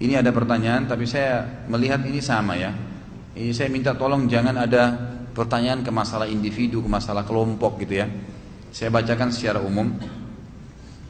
Ini ada pertanyaan, tapi saya melihat ini sama ya. Ini saya minta tolong jangan ada pertanyaan ke masalah individu, ke masalah kelompok gitu ya. Saya bacakan secara umum.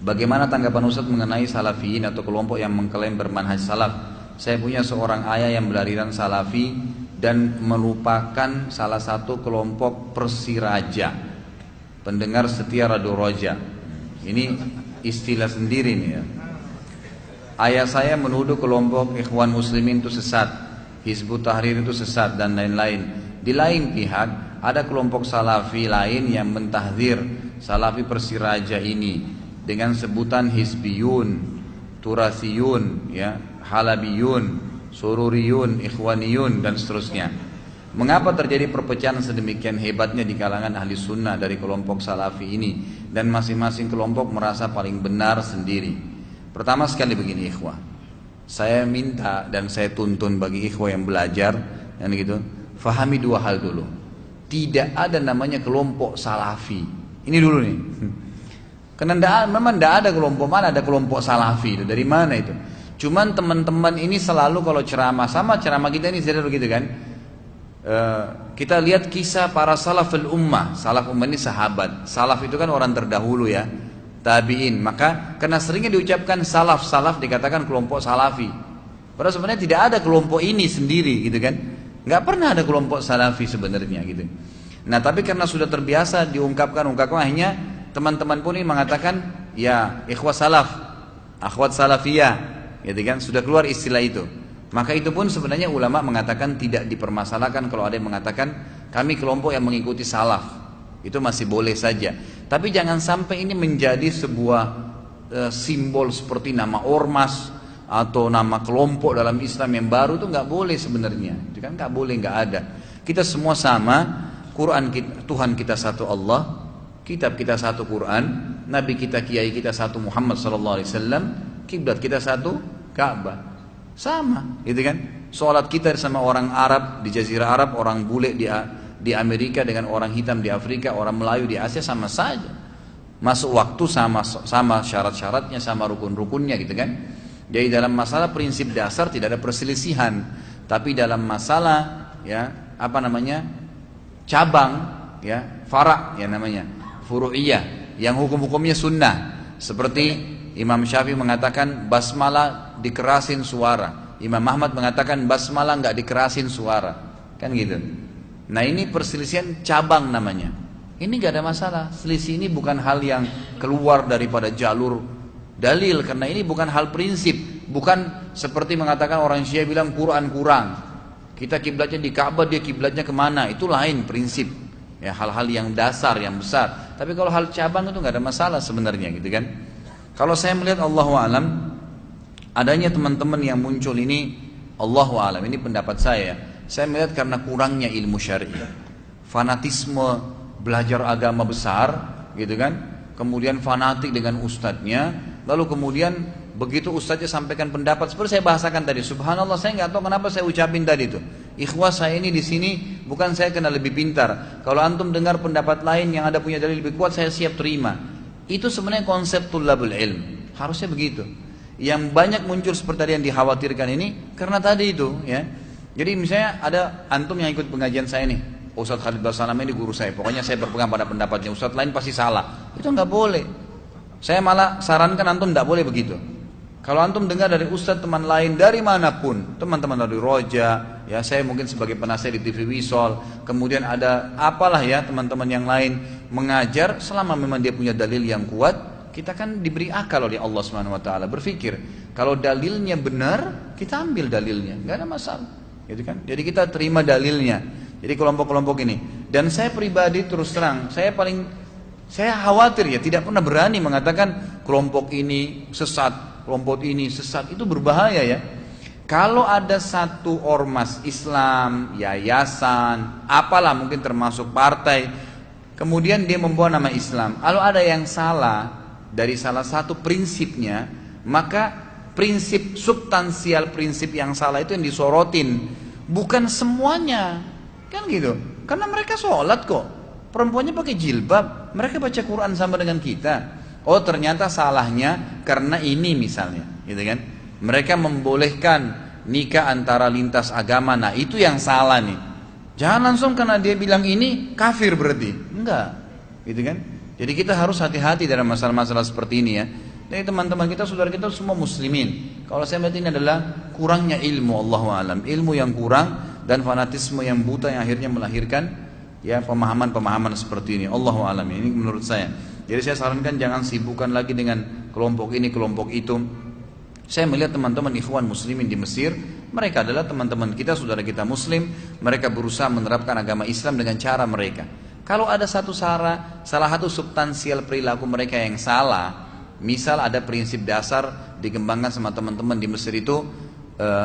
Bagaimana tanggapan Ustaz mengenai salafiyin atau kelompok yang mengklaim bermanhaj salaf? Saya punya seorang ayah yang beraliran salafi dan melupakan salah satu kelompok Persiraja, pendengar setia Radio Roja. Ini istilah sendiri nih ya. Ayah saya menuduh kelompok Ikhwan Muslimin itu sesat, Hizbut Tahrir itu sesat dan lain-lain. Di lain pihak ada kelompok salafi lain yang mentahdzir salafi Persiraja ini dengan sebutan Hizbiyun, Turasiyun, ya, Halabiyun, Sururiyun, Ikhwaniyun dan seterusnya. Mengapa terjadi perpecahan sedemikian hebatnya di kalangan ahli sunnah dari kelompok salafi ini dan masing-masing kelompok merasa paling benar sendiri? Pertama sekali begini ikhwah, saya minta dan saya tuntun bagi ikhwah yang belajar yang gitu, fahami dua hal dulu. Tidak ada namanya kelompok salafi. Ini dulu nih. Karena memang tidak ada kelompok, mana ada kelompok salafi itu, dari mana itu? Cuman teman-teman ini selalu kalau ceramah, sama ceramah kita ini sadar begitu kan? Kita lihat kisah para salaful ummah. Salaf ummah ini sahabat. Salaf itu kan orang terdahulu ya, tabi'in. Maka karena seringnya diucapkan salaf dikatakan kelompok salafi. Padahal sebenarnya tidak ada kelompok ini sendiri gitu kan. Nggak pernah ada kelompok salafi sebenarnya gitu. Nah tapi karena sudah terbiasa diungkapkan akhirnya teman-teman pun ini mengatakan ya ikhwah salaf, akhwat salafiyah gitu kan, sudah keluar istilah itu. Maka itu pun sebenarnya ulama mengatakan tidak dipermasalahkan kalau ada yang mengatakan kami kelompok yang mengikuti salaf. Itu masih boleh saja. Tapi jangan sampai ini menjadi sebuah simbol seperti nama ormas atau nama kelompok dalam Islam yang baru, itu nggak boleh sebenarnya. Itu kan nggak boleh, nggak ada. Kita semua sama. Quran kita, Tuhan kita satu Allah, kitab kita satu Quran, Nabi kita, kiai kita satu Muhammad SAW, kiblat kita satu Ka'bah. Sama, gitu kan? Sholat kita sama orang Arab di Jazirah Arab, orang bule di Amerika dengan orang hitam di Afrika, orang Melayu di Asia sama saja. Masuk waktu sama syarat-syaratnya, sama rukun-rukunnya gitu kan. Jadi dalam masalah prinsip dasar tidak ada perselisihan, tapi dalam masalah ya apa namanya cabang ya fara' ya namanya furu'iyah yang hukum-hukumnya sunnah. Seperti Imam Syafi'i mengatakan basmalah dikerasin suara, Imam Ahmad mengatakan basmalah nggak dikerasin suara, kan gitu. Nah ini perselisihan cabang namanya. Ini gak ada masalah. Selisih ini bukan hal yang keluar daripada jalur dalil, karena ini bukan hal prinsip. Bukan seperti mengatakan orang Syiah bilang Quran kurang, kita kiblatnya di Ka'bah, dia kiblatnya kemana, itu lain prinsip. Ya hal-hal yang dasar, yang besar. Tapi kalau hal cabang itu gak ada masalah sebenarnya gitu kan. Kalau saya melihat Allahu a'lam, adanya teman-teman yang muncul ini, Allahu a'lam, ini pendapat saya. Saya melihat karena kurangnya ilmu syar'i, fanatisme belajar agama besar, gitu kan. Kemudian fanatik dengan ustadznya, lalu kemudian begitu ustadznya sampaikan pendapat seperti saya bahasakan tadi. Subhanallah, saya nggak tahu kenapa saya ucapin tadi itu. Ikhwah saya ini di sini bukan saya kena lebih pintar. Kalau antum dengar pendapat lain yang ada punya dalil lebih kuat, saya siap terima. Itu sebenarnya konsep tulabul ilm. Harusnya begitu. Yang banyak muncul seperti tadi yang dikhawatirkan ini karena tadi itu, ya. Jadi misalnya ada antum yang ikut pengajian saya nih, Ustadz Khalid Basalam ini guru saya, pokoknya saya berpegang pada pendapatnya, Ustadz lain pasti salah. Itu nggak boleh. Saya malah sarankan antum nggak boleh begitu. Kalau antum dengar dari Ustadz teman lain dari manapun, teman-teman dari Roja, ya saya mungkin sebagai penasihat di TV Wisol, kemudian ada apalah ya teman-teman yang lain mengajar, selama memang dia punya dalil yang kuat, kita kan diberi akal oleh Allah Subhanahu Wa Taala berpikir. Kalau dalilnya benar, kita ambil dalilnya, nggak ada masalah. Gitu kan? Jadi kita terima dalilnya. Jadi kelompok-kelompok ini. Dan saya pribadi terus terang, saya khawatir ya, tidak pernah berani mengatakan kelompok ini sesat, kelompok ini sesat. Itu berbahaya ya. Kalau ada satu ormas Islam, yayasan, apalah mungkin termasuk partai, kemudian dia membawa nama Islam, lalu ada yang salah dari salah satu prinsipnya, maka prinsip substansial, prinsip yang salah itu yang disorotin, bukan semuanya, kan gitu. Karena mereka sholat kok, perempuannya pakai jilbab, mereka baca Quran sama dengan kita. Oh ternyata salahnya karena ini misalnya, gitu kan? Mereka membolehkan nikah antara lintas agama. Nah itu yang salah nih. Jangan langsung karena dia bilang ini kafir berarti. Enggak, gitu kan? Jadi kita harus hati-hati dalam masalah-masalah seperti ini ya. Jadi teman-teman kita, saudara kita semua muslimin. Kalau saya melihat ini adalah kurangnya ilmu, Allahu a'lam. Ilmu yang kurang dan fanatisme yang buta yang akhirnya melahirkan ya pemahaman-pemahaman seperti ini. Allahu a'lam. Ini menurut saya. Jadi saya sarankan jangan sibukkan lagi dengan kelompok ini, kelompok itu. Saya melihat teman-teman ikhwan muslimin di Mesir, mereka adalah teman-teman kita, saudara kita muslim. Mereka berusaha menerapkan agama Islam dengan cara mereka. Kalau ada salah satu substansial perilaku mereka yang salah, misal ada prinsip dasar dikembangkan sama teman-teman di Mesir itu,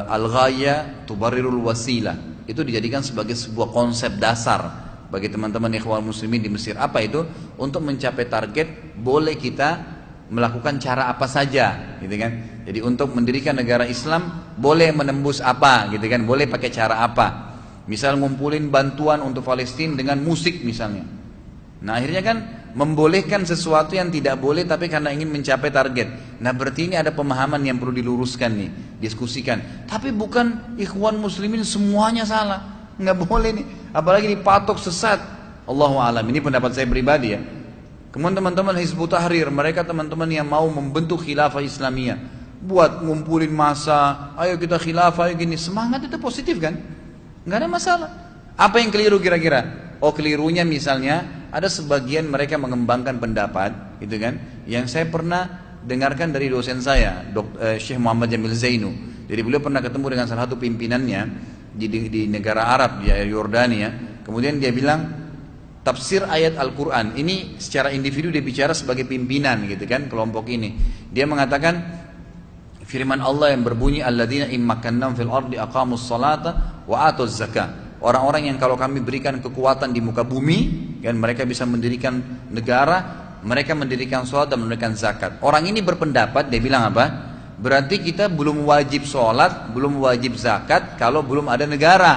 al-ghaya tubarirul wasilah. Itu dijadikan sebagai sebuah konsep dasar bagi teman-teman ikhwan muslimin di Mesir. Apa itu? Untuk mencapai target boleh kita melakukan cara apa saja, gitu kan? Jadi untuk mendirikan negara Islam boleh menembus apa, gitu kan? Boleh pakai cara apa? Misal ngumpulin bantuan untuk Palestina dengan musik misalnya. Nah akhirnya kan membolehkan sesuatu yang tidak boleh tapi karena ingin mencapai target. Nah berarti ini ada pemahaman yang perlu diluruskan nih, diskusikan. Tapi bukan ikhwan muslimin semuanya salah, nggak boleh nih. Apalagi dipatok sesat. Allahu a'lam. Ini pendapat saya pribadi ya. Kemudian teman-teman Hizbut Tahrir, mereka teman-teman yang mau membentuk khilafah Islamiyah, buat ngumpulin massa, ayo kita khilafah, ayo gini. Semangat itu positif kan? Nggak ada masalah. Apa yang keliru kira-kira? Oh kelirunya misalnya ada sebagian mereka mengembangkan pendapat, gitu kan? Yang saya pernah dengarkan dari dosen saya, Syekh Muhammad Jamil Zainu. Jadi beliau pernah ketemu dengan salah satu pimpinannya di negara Arab, di Yordania. Kemudian dia bilang tafsir ayat Al-Quran ini secara individu dia bicara sebagai pimpinan, gitu kan? Kelompok ini. Dia mengatakan firman Allah yang berbunyi alladzina immakannahum fil ardi aqamus salata wa atuz zakah. Orang-orang yang kalau kami berikan kekuatan di muka bumi, kan mereka bisa mendirikan negara, mereka mendirikan sholat dan mendirikan zakat. Orang ini berpendapat, dia bilang apa? Berarti kita belum wajib sholat, belum wajib zakat kalau belum ada negara,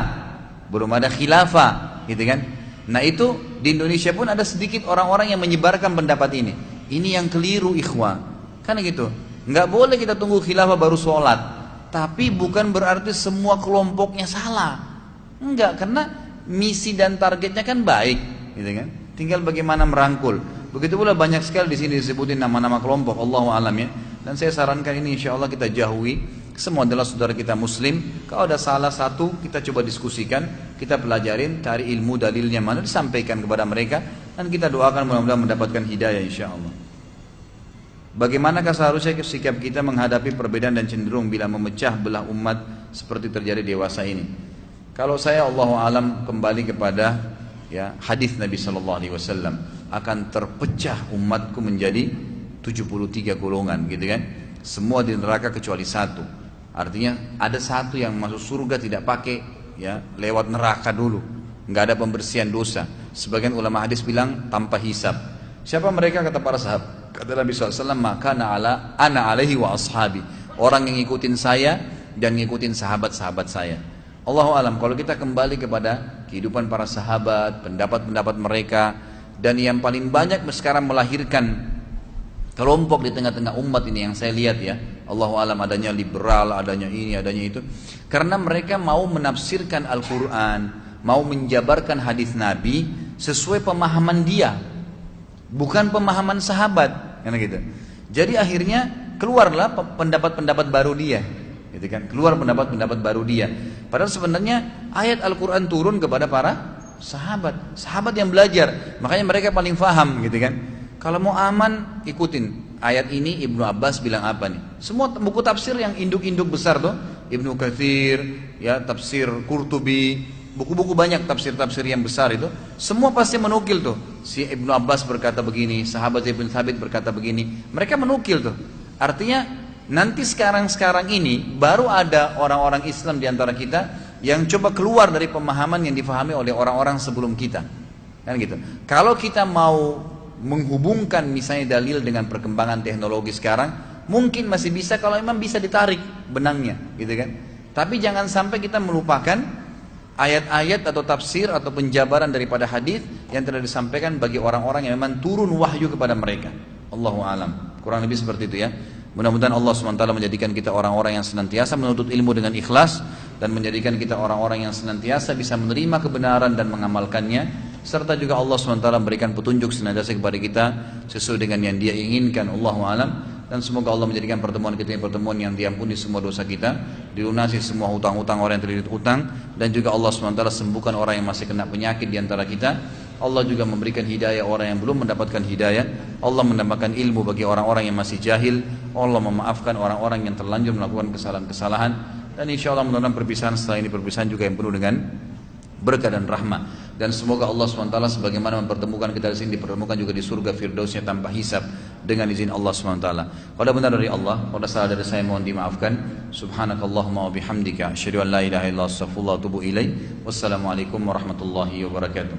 belum ada khilafah, gitu kan? Nah itu di Indonesia pun ada sedikit orang-orang yang menyebarkan pendapat ini. Ini yang keliru ikhwah, kan gitu. Nggak boleh kita tunggu khilafah baru sholat. Tapi bukan berarti semua kelompoknya salah. Enggak, karena misi dan targetnya kan baik, gitu kan? Tinggal bagaimana merangkul. Begitu pula banyak sekali di sini disebutin nama-nama kelompok, Allahu a'lam ya. Dan saya sarankan ini insya Allah kita jauhi. Semua adalah saudara kita muslim. Kalau ada salah satu kita coba diskusikan, kita pelajarin, cari ilmu dalilnya mana, disampaikan kepada mereka, dan kita doakan mudah-mudahan mendapatkan hidayah insya Allah. Bagaimanakah seharusnya sikap kita menghadapi perbedaan dan cenderung bila memecah belah umat seperti terjadi dewasa ini? Kalau saya Allahu alam kembali kepada ya hadis Nabi Shallallahu Alaihi Wasallam, akan terpecah umatku menjadi 73 golongan, gitu kan? Semua di neraka kecuali satu. Artinya ada satu yang masuk surga tidak pakai ya lewat neraka dulu, nggak ada pembersihan dosa. Sebagian ulama hadis bilang tanpa hisab. Siapa mereka? Kata para sahabat, kata Nabi SAW, maka ana alaihi wa ashabi. Orang yang ngikutin saya dan ngikutin sahabat-sahabat saya. Allahu alam. Kalau kita kembali kepada kehidupan para sahabat, pendapat-pendapat mereka, dan yang paling banyak sekarang melahirkan kelompok di tengah-tengah umat ini yang saya lihat ya, Allahu alam, adanya liberal, adanya ini, adanya itu, karena mereka mau menafsirkan Al-Quran, mau menjabarkan hadis Nabi sesuai pemahaman dia, bukan pemahaman sahabat, kan gitu. Jadi akhirnya keluarlah pendapat-pendapat baru dia. Gitu kan? Keluar pendapat-pendapat baru dia. Padahal sebenarnya ayat Al-Quran turun kepada para sahabat yang belajar. Makanya mereka paling faham, gitu kan? Kalau mau aman, ikutin ayat ini. Ibnu Abbas bilang apa nih? Semua buku tafsir yang induk-induk besar tuh, Ibnu Katsir, ya tafsir Qurtubi, buku-buku banyak tafsir-tafsir yang besar itu, semua pasti menukil tuh. Si Ibnu Abbas berkata begini, sahabat Ibn Thabit berkata begini. Mereka menukil tuh. Artinya nanti sekarang ini baru ada orang-orang Islam di antara kita yang coba keluar dari pemahaman yang difahami oleh orang-orang sebelum kita, kan gitu. Kalau kita mau menghubungkan misalnya dalil dengan perkembangan teknologi sekarang, mungkin masih bisa kalau memang bisa ditarik benangnya, gitu kan. Tapi jangan sampai kita melupakan ayat-ayat atau tafsir atau penjabaran daripada hadis yang telah disampaikan bagi orang-orang yang memang turun wahyu kepada mereka. Allahu alam. Kurang lebih seperti itu ya. Mudah-mudahan Allah SWT menjadikan kita orang-orang yang senantiasa menuntut ilmu dengan ikhlas, dan menjadikan kita orang-orang yang senantiasa bisa menerima kebenaran dan mengamalkannya, serta juga Allah SWT memberikan petunjuk senantiasa kepada kita sesuai dengan yang Dia inginkan. Allahu a'lam. Dan semoga Allah menjadikan pertemuan kita ini pertemuan yang diampuni semua dosa kita, dilunasi semua hutang-hutang orang yang terlilit utang, dan juga Allah SWT sembuhkan orang yang masih kena penyakit di antara kita. Allah juga memberikan hidayah orang yang belum mendapatkan hidayah. Allah menambahkan ilmu bagi orang-orang yang masih jahil. Allah memaafkan orang-orang yang terlanjur melakukan kesalahan-kesalahan. Dan insya Allah mudah-mudahan perpisahan setelah ini perpisahan juga yang penuh dengan berkah dan rahmah. Dan semoga Allah SWT sebagaimana mempertemukan kita di sini, dipertemukan juga di surga firdausnya tanpa hisab dengan izin Allah SWT. Kalau benar dari Allah, kalau salah dari saya mohon dimaafkan. Subhanakallahumma wa bihamdika asyhadu an la ilaha illa anta astaghfiruka wa atubu ilaik. Wassalamualaikum warahmatullahi wabarakatuh.